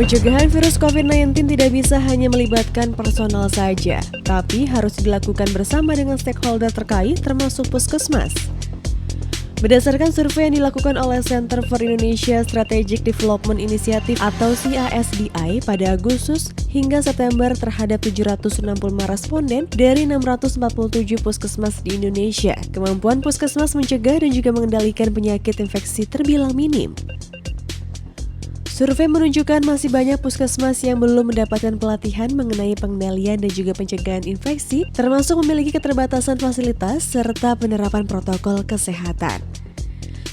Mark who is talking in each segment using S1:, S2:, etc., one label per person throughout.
S1: Pencegahan virus COVID-19 tidak bisa hanya melibatkan personal saja, tapi harus dilakukan bersama dengan stakeholder terkait termasuk puskesmas. Berdasarkan survei yang dilakukan oleh Center for Indonesia Strategic Development Initiative atau CASDI pada Agustus hingga September terhadap 765 responden dari 647 puskesmas di Indonesia, kemampuan puskesmas mencegah dan juga mengendalikan penyakit infeksi terbilang minim. Survei menunjukkan masih banyak puskesmas yang belum mendapatkan pelatihan mengenai pengendalian dan juga pencegahan infeksi, termasuk memiliki keterbatasan fasilitas serta penerapan protokol kesehatan.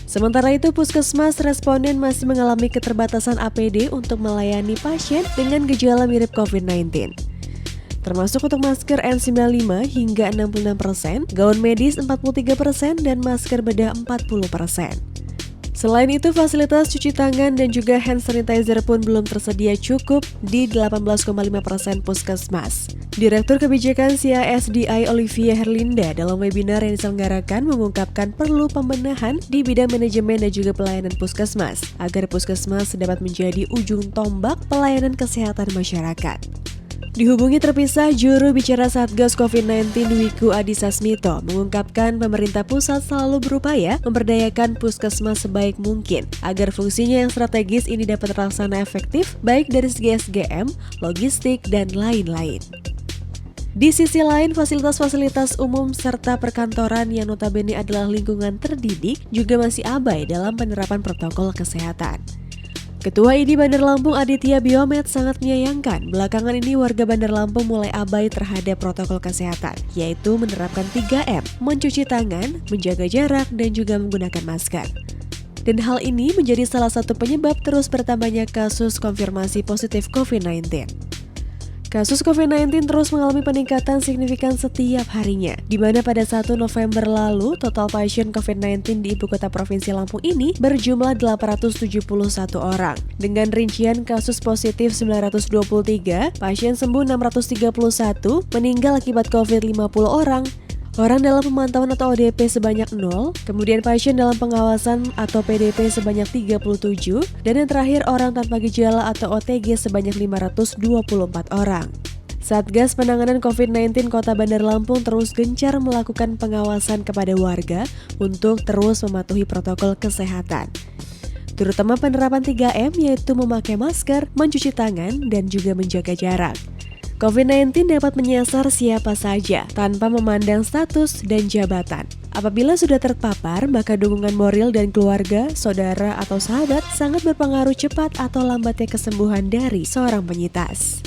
S1: Sementara itu, puskesmas responden masih mengalami keterbatasan APD untuk melayani pasien dengan gejala mirip COVID-19. Termasuk untuk masker N95 hingga 66%, gaun medis 43%, dan masker bedah 40%. Selain itu, fasilitas cuci tangan dan juga hand sanitizer pun belum tersedia cukup di 18,5% puskesmas. Direktur Kebijakan CASDI Olivia Herlinda dalam webinar yang diselenggarakan mengungkapkan perlu pembenahan di bidang manajemen dan juga pelayanan puskesmas agar puskesmas dapat menjadi ujung tombak pelayanan kesehatan masyarakat. Dihubungi terpisah, juru bicara Satgas COVID-19 Wiku Adhisa Smito mengungkapkan pemerintah pusat selalu berupaya memberdayakan puskesmas sebaik mungkin agar fungsinya yang strategis ini dapat terlaksana efektif baik dari segi SDM, logistik, dan lain-lain. Di sisi lain, fasilitas-fasilitas umum serta perkantoran yang notabene adalah lingkungan terdidik juga masih abai dalam penerapan protokol kesehatan. Ketua ID Bandar Lampung Aditya Biomed sangat menyayangkan belakangan ini warga Bandar Lampung mulai abai terhadap protokol kesehatan, yaitu menerapkan 3M, mencuci tangan, menjaga jarak, dan juga menggunakan masker. Dan hal ini menjadi salah satu penyebab terus bertambahnya kasus konfirmasi positif COVID-19. Kasus COVID-19 terus mengalami peningkatan signifikan setiap harinya, di mana pada 1 November lalu, total pasien COVID-19 di Ibu Kota Provinsi Lampung ini berjumlah 871 orang. Dengan rincian kasus positif 923, pasien sembuh 631, meninggal akibat COVID 50 orang. Orang dalam pemantauan atau ODP sebanyak 0, kemudian pasien dalam pengawasan atau PDP sebanyak 37, dan yang terakhir orang tanpa gejala atau OTG sebanyak 524 orang. Satgas Penanganan COVID-19 Kota Bandar Lampung terus gencar melakukan pengawasan kepada warga untuk terus mematuhi protokol kesehatan, terutama penerapan 3M yaitu memakai masker, mencuci tangan, dan juga menjaga jarak. COVID-19 dapat menyasar siapa saja tanpa memandang status dan jabatan. Apabila sudah terpapar, maka dukungan moral dan keluarga, saudara, atau sahabat sangat berpengaruh cepat atau lambatnya kesembuhan dari seorang penyintas.